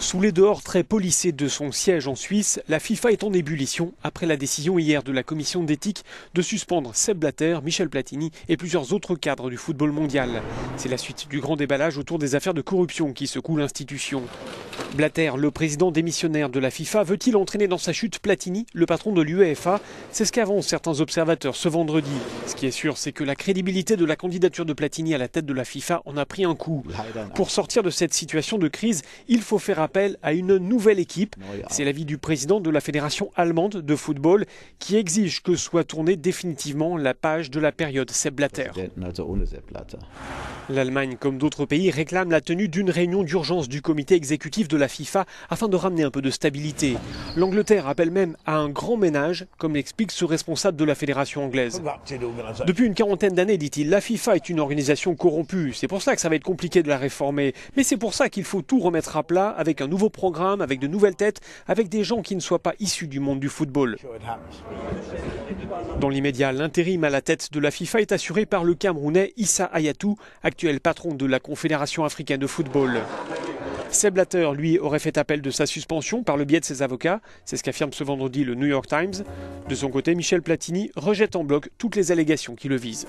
Sous les dehors très polissés de son siège en Suisse, la FIFA est en ébullition après la décision hier de la commission d'éthique de suspendre Sepp Blatter, Michel Platini et plusieurs autres cadres du football mondial. C'est la suite du grand déballage autour des affaires de corruption qui secouent l'institution. Blatter, le président démissionnaire de la FIFA, veut-il entraîner dans sa chute Platini, le patron de l'UEFA? C'est ce qu'avancent certains observateurs ce vendredi. Ce qui est sûr, c'est que la crédibilité de la candidature de Platini à la tête de la FIFA en a pris un coup. Pour sortir de cette situation de crise, il faut faire appel à une nouvelle équipe. C'est l'avis du président de la fédération allemande de football qui exige que soit tournée définitivement la page de la période Sepp Blatter. L'Allemagne, comme d'autres pays, réclame la tenue d'une réunion d'urgence du comité exécutif de la FIFA afin de ramener un peu de stabilité. L'Angleterre appelle même à un grand ménage, comme l'explique ce responsable de la fédération anglaise. Depuis une quarantaine d'années, dit-il, la FIFA est une organisation corrompue. C'est pour ça que ça va être compliqué de la réformer. Mais c'est pour ça qu'il faut tout remettre à plat avec un nouveau programme, avec de nouvelles têtes, avec des gens qui ne soient pas issus du monde du football. Dans l'immédiat, l'intérim à la tête de la FIFA est assuré par le Camerounais Issa Hayatou, actuel patron de la Confédération africaine de football. Sepp Blatter, lui, aurait fait appel de sa suspension par le biais de ses avocats. C'est ce qu'affirme ce vendredi le New York Times. De son côté, Michel Platini rejette en bloc toutes les allégations qui le visent.